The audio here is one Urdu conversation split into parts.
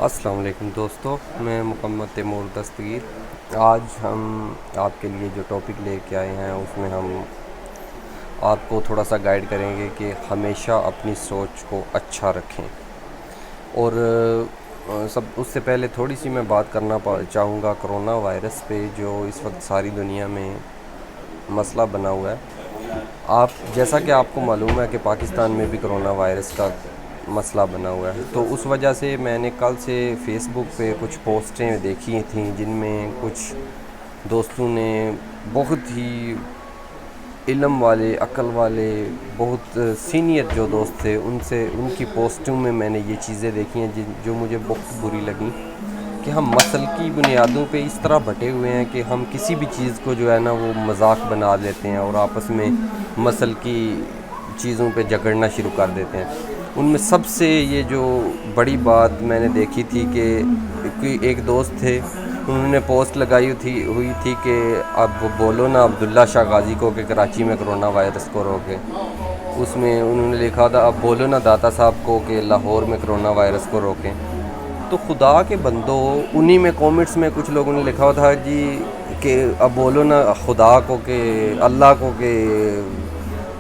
السلام علیکم دوستو، میں محمد تیمور دستگیر۔ آج ہم آپ کے لیے جو ٹاپک لے کے آئے ہیں اس میں ہم آپ کو تھوڑا سا گائیڈ کریں گے کہ ہمیشہ اپنی سوچ کو اچھا رکھیں۔ اور اس سے پہلے تھوڑی سی میں بات کرنا چاہوں گا کرونا وائرس پہ، جو اس وقت ساری دنیا میں مسئلہ بنا ہوا ہے۔ جیسا کہ آپ کو معلوم ہے کہ پاکستان میں بھی کرونا وائرس کا مسئلہ بنا ہوا ہے، تو اس وجہ سے میں نے کل سے فیس بک پہ کچھ پوسٹیں دیکھی تھیں جن میں کچھ دوستوں نے بہت ہی علم والے، عقل والے، بہت سینئر جو دوست تھے ان کی پوسٹوں میں نے یہ چیزیں دیکھی ہیں جو مجھے بہت بری لگیں کہ ہم مسلکی بنیادوں پہ اس طرح بٹے ہوئے ہیں کہ ہم کسی بھی چیز کو جو ہے نا وہ مذاق بنا لیتے ہیں اور آپس میں مسلکی چیزوں پہ جھگڑنا شروع کر دیتے ہیں۔ ان میں سب سے یہ جو بڑی بات میں نے دیکھی تھی کہ ایک دوست تھے، انہوں نے پوسٹ لگائی ہوئی تھی کہ اب بولو نا عبداللہ شاہ غازی کو کہ کراچی میں کرونا وائرس کو روکے۔ اس میں انہوں نے لکھا تھا اب بولو نا داتا صاحب کو کہ لاہور میں کرونا وائرس کو روکیں۔ تو خدا کے بندو، انہی میں کومنٹس میں کچھ لوگوں نے لکھا تھا جی کہ اب بولو نا خدا کو کہ اللہ کو کہ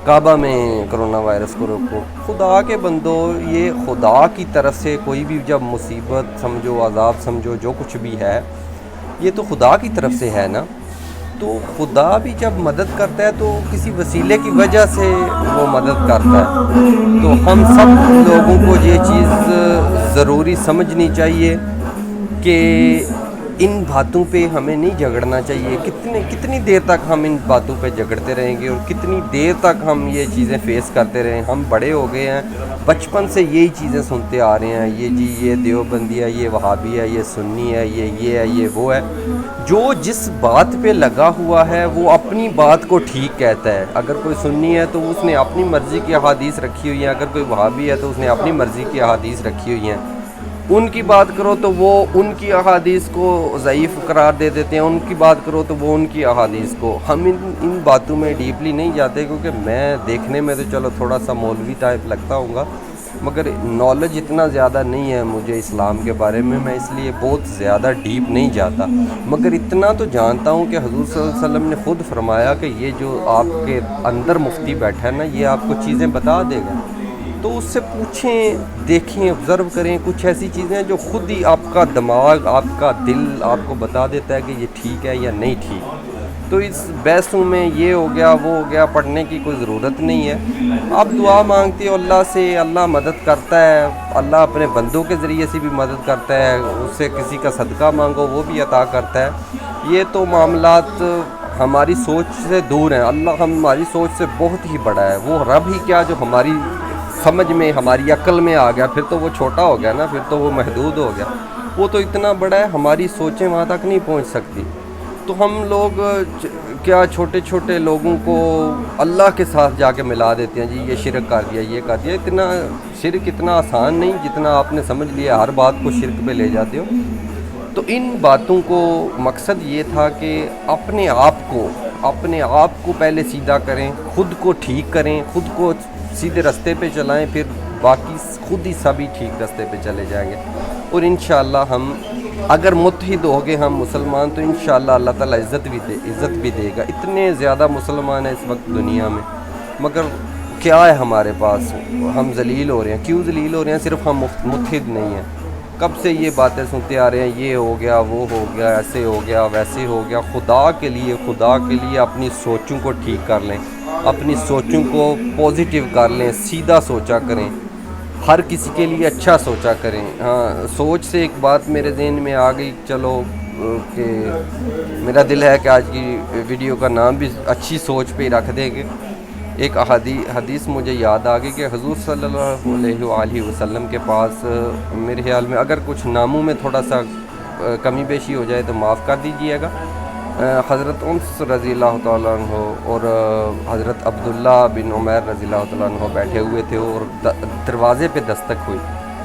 کعبہ میں کرونا وائرس کو روکو۔ خدا کے بندو، یہ خدا کی طرف سے کوئی بھی جب مصیبت سمجھو، عذاب سمجھو، جو کچھ بھی ہے یہ تو خدا کی طرف سے ہے نا۔ تو خدا بھی جب مدد کرتا ہے تو کسی وسیلے کی وجہ سے وہ مدد کرتا ہے۔ تو ہم سب لوگوں کو یہ چیز ضروری سمجھنی چاہیے کہ ان باتوں پہ ہمیں نہیں جھگڑنا چاہیے۔ کتنی دیر تک ہم ان باتوں پہ جھگڑتے رہیں گے اور کتنی دیر تک ہم یہ چیزیں فیس کرتے رہیں۔ ہم بڑے ہو گئے ہیں، بچپن سے یہی چیزیں سنتے آ رہے ہیں، یہ دیوبندی ہے، یہ وہابی ہے، یہ سنی ہے، یہ ہے، یہ وہ ہے۔ جو جس بات پہ لگا ہوا ہے وہ اپنی بات کو ٹھیک کہتا ہے۔ اگر کوئی سنی ہے تو اس نے اپنی مرضی کی احادیث رکھی ہوئی ہیں، اگر کوئی وہابی ہے تو اس نے اپنی مرضی کی احادیث رکھی ہوئی ہیں۔ ان کی بات کرو تو وہ ان کی احادیث کو ضعیف قرار دے دیتے ہیں، ان کی بات کرو تو وہ ان کی احادیث کو۔ ہم ان باتوں میں ڈیپلی نہیں جاتے کیونکہ میں دیکھنے میں تو چلو تھوڑا سا مولوی ٹائپ لگتا ہوں گا، مگر نالج اتنا زیادہ نہیں ہے مجھے اسلام کے بارے میں اس لیے بہت زیادہ ڈیپ نہیں جاتا۔ مگر اتنا تو جانتا ہوں کہ حضور صلی اللہ علیہ وسلم نے خود فرمایا کہ یہ جو آپ کے اندر مفتی بیٹھا ہے نا، یہ آپ کو چیزیں بتا دے گا۔ تو اس سے پوچھیں، دیکھیں، آبزرو کریں۔ کچھ ایسی چیزیں ہیں جو خود ہی آپ کا دماغ، آپ کا دل آپ کو بتا دیتا ہے کہ یہ ٹھیک ہے یا نہیں ٹھیک۔ تو اس بحثوں میں یہ ہو گیا وہ ہو گیا پڑھنے کی کوئی ضرورت نہیں ہے۔ آپ دعا مانگتے ہو اللہ سے، اللہ مدد کرتا ہے، اللہ اپنے بندوں کے ذریعے سے بھی مدد کرتا ہے، اس سے کسی کا صدقہ مانگو وہ بھی عطا کرتا ہے۔ یہ تو معاملات ہماری سوچ سے دور ہیں۔ اللہ ہماری سوچ سے بہت ہی بڑا ہے۔ وہ رب ہی کیا جو ہماری سمجھ میں، ہماری عقل میں آ گیا، پھر تو وہ چھوٹا ہو گیا نا، پھر تو وہ محدود ہو گیا۔ وہ تو اتنا بڑا ہے، ہماری سوچیں وہاں تک نہیں پہنچ سکتی۔ تو ہم لوگ کیا چھوٹے چھوٹے لوگوں کو اللہ کے ساتھ جا کے ملا دیتے ہیں، جی یہ شرک کر دیا، یہ کر دیا۔ اتنا شرک اتنا آسان نہیں جتنا آپ نے سمجھ لیا، ہر بات کو شرک پہ لے جاتے ہو۔ تو ان باتوں کو مقصد یہ تھا کہ اپنے آپ کو پہلے سیدھا کریں، خود کو ٹھیک کریں، خود کو سیدھے رستے پہ چلائیں، پھر باقی خود ہی سبھی ٹھیک رستے پہ چلے جائیں گے۔ اور انشاءاللہ ہم اگر متحد ہو گئے ہم مسلمان تو انشاءاللہ اللہ تعالیٰ عزت بھی دے گا۔ اتنے زیادہ مسلمان ہیں اس وقت دنیا میں، مگر کیا ہے ہمارے پاس؟ ہم ذلیل ہو رہے ہیں۔ کیوں ذلیل ہو رہے ہیں؟ صرف ہم متحد نہیں ہیں۔ کب سے یہ باتیں سنتے آ رہے ہیں، یہ ہو گیا، وہ ہو گیا، ایسے ہو گیا، ویسے ہو گیا۔ خدا کے لیے اپنی سوچوں کو ٹھیک کر لیں، اپنی سوچوں کو پوزیٹیو کر لیں، سیدھا سوچا کریں، ہر کسی کے لیے اچھا سوچا کریں۔ ہاں، سوچ سے ایک بات میرے ذہن میں آ گئی، چلو کہ میرا دل ہے کہ آج کی ویڈیو کا نام بھی اچھی سوچ پہ ہی رکھ دیں گے۔ ایک حدیث مجھے یاد آ گئی کہ حضور صلی اللہ علیہ وآلہ وسلم کے پاس، میرے خیال میں اگر کچھ ناموں میں تھوڑا سا کمی بیشی ہو جائے تو معاف کر دیجیے گا، حضرت انس رضی اللہ تعالیٰ عنہ اور حضرت عبداللہ بن عمیر رضی اللہ تعالیٰ عنہ بیٹھے ہوئے تھے اور دروازے پہ دستک ہوئی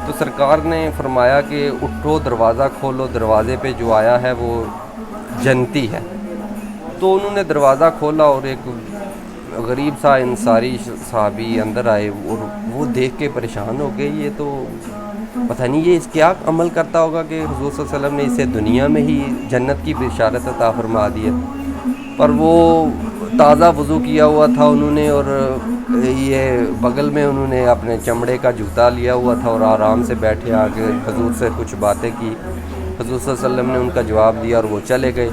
تو سرکار نے فرمایا کہ اٹھو، دروازہ کھولو، دروازے پہ جو آیا ہے وہ جنتی ہے۔ تو انہوں نے دروازہ کھولا اور ایک غریب انصاری صحابی اندر آئے اور وہ دیکھ کے پریشان ہو گئے، یہ تو پتہ نہیں یہ اس کیا عمل کرتا ہوگا کہ حضور صلی اللہ علیہ وسلم نے اسے دنیا میں ہی جنت کی بشارت عطا فرما دی ہے۔ پر وہ تازہ وضو کیا ہوا تھا انہوں نے، اور یہ بغل میں انہوں نے اپنے چمڑے کا جوتا لیا ہوا تھا اور آرام سے بیٹھے آ کے حضور سے کچھ باتیں کی۔ حضور صلی اللہ علیہ وسلم نے ان کا جواب دیا اور وہ چلے گئے۔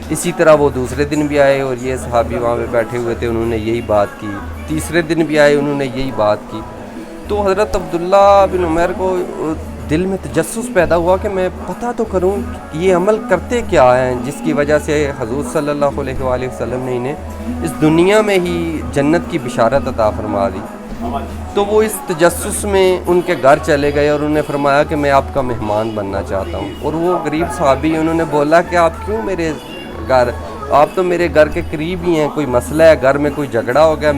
اسی طرح وہ دوسرے دن بھی آئے اور یہ صحابی وہاں پہ بیٹھے ہوئے تھے، انہوں نے یہی بات کی۔ تیسرے دن بھی آئے، انہوں نے یہی بات کی۔ تو حضرت عبداللہ بن عمر کو دل میں تجسس پیدا ہوا کہ میں پتہ تو کروں یہ عمل کرتے کیا ہیں جس کی وجہ سے حضور صلی اللہ علیہ وآلہ وسلم نے انہیں اس دنیا میں ہی جنت کی بشارت عطا فرما دی۔ تو وہ اس تجسس میں ان کے گھر چلے گئے اور انہوں نے فرمایا کہ میں آپ کا مہمان بننا چاہتا ہوں۔ اور وہ غریب صحابی انہوں نے بولا کہ آپ کیوں میرے گھر، آپ تو میرے گھر کے قریب ہی ہیں، کوئی مسئلہ ہے گھر میں، کوئی جھگڑا ہو گیا،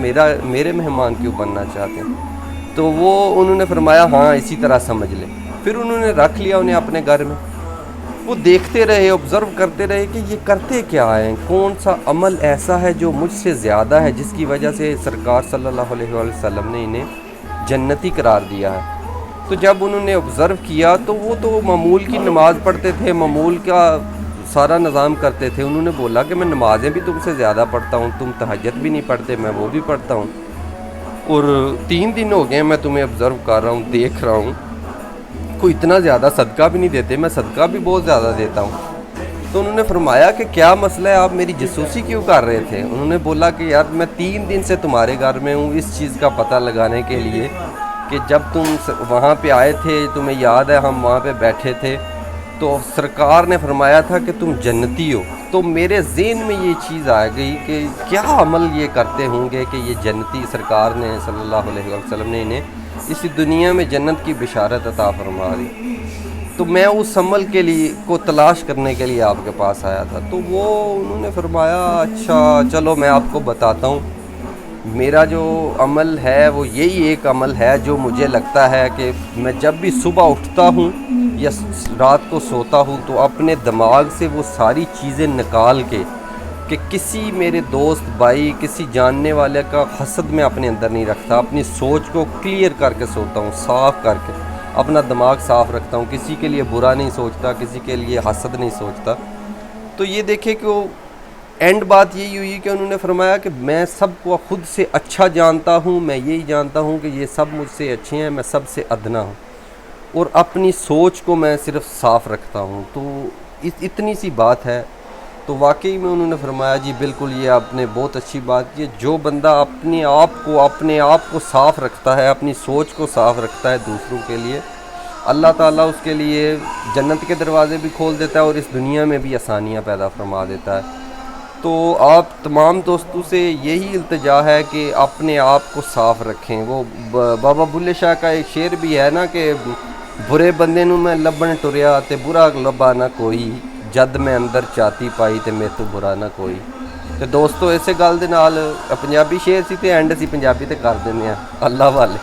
میرے مہمان کیوں بننا چاہتے ہیں؟ تو وہ انہوں نے فرمایا ہاں اسی طرح سمجھ لیں۔ پھر انہوں نے رکھ لیا انہیں اپنے گھر میں۔ وہ دیکھتے رہے، آبزرو کرتے رہے کہ یہ کرتے کیا ہیں، کون سا عمل ایسا ہے جو مجھ سے زیادہ ہے جس کی وجہ سے سرکار صلی اللہ علیہ وآلہ وسلم نے انہیں جنتی قرار دیا ہے۔ تو جب انہوں نے آبزرو کیا تو وہ تو معمول کی نماز پڑھتے تھے، معمول کا سارا نظام کرتے تھے۔ انہوں نے بولا کہ میں نمازیں بھی تم سے زیادہ پڑھتا ہوں، تم تہجد بھی نہیں پڑھتے، میں وہ بھی پڑھتا ہوں، اور 3 دن ہو گئے میں تمہیں آبزرو کر رہا ہوں، دیکھ رہا ہوں، کوئی اتنا زیادہ صدقہ بھی نہیں دیتے، میں صدقہ بھی بہت زیادہ دیتا ہوں۔ تو انہوں نے فرمایا کہ کیا مسئلہ ہے، آپ میری جاسوسی کیوں کر رہے تھے؟ انہوں نے بولا کہ یار میں 3 دن سے تمہارے گھر میں ہوں اس چیز کا پتہ لگانے کے لیے کہ جب تم وہاں پہ آئے تھے، تمہیں یاد ہے ہم وہاں پہ بیٹھے تھے تو سرکار نے فرمایا تھا کہ تم جنتی ہو۔ تو میرے ذہن میں یہ چیز آ گئی کہ کیا عمل یہ کرتے ہوں گے کہ یہ جنتی، سرکار نے صلی اللہ علیہ وسلم نے انہیں اسی دنیا میں جنت کی بشارت عطا فرما دی۔ تو میں اس عمل کے لیے کو تلاش کرنے کے لیے آپ کے پاس آیا تھا۔ تو وہ انہوں نے فرمایا اچھا چلو میں آپ کو بتاتا ہوں، میرا جو عمل ہے وہ یہی ایک عمل ہے جو مجھے لگتا ہے کہ میں جب بھی صبح اٹھتا ہوں یا رات کو سوتا ہوں تو اپنے دماغ سے وہ ساری چیزیں نکال کے کہ کسی میرے دوست بھائی، کسی جاننے والے کا حسد میں اپنے اندر نہیں رکھتا، اپنی سوچ کو کلیئر کر کے سوتا ہوں، صاف کر کے اپنا دماغ صاف رکھتا ہوں، کسی کے لیے برا نہیں سوچتا، کسی کے لیے حسد نہیں سوچتا۔ تو یہ دیکھیں کہ وہ اینڈ بات یہی ہوئی کہ انہوں نے فرمایا کہ میں سب کو خود سے اچھا جانتا ہوں، میں یہی جانتا ہوں کہ یہ سب مجھ سے اچھے ہیں، میں سب سے ادنا ہوں، اور اپنی سوچ کو میں صرف صاف رکھتا ہوں۔ تو اتنی سی بات ہے۔ تو واقعی میں انہوں نے فرمایا جی بالکل یہ آپ نے بہت اچھی بات کی، جو بندہ اپنے آپ کو صاف رکھتا ہے، اپنی سوچ کو صاف رکھتا ہے دوسروں کے لیے، اللہ تعالیٰ اس کے لیے جنت کے دروازے بھی کھول دیتا ہے اور اس دنیا میں بھی آسانیاں پیدا فرما دیتا ہے۔ تو آپ تمام دوستوں سے یہی التجا ہے کہ اپنے آپ کو صاف رکھیں۔ وہ بابا بلے شاہ کا ایک شعر بھی ہے نا کہ برے بندے نوں میں لبن ٹریا تے برا لبا نہ کوئی، جد میں اندر چاتی پائی تے میں تو برا نہ کوئی۔ تے دوستو اسے گل دے نال پنجابی شعر سی تے اینڈ سی پنجابی تے کر دیننے ہیں۔ اللہ والے۔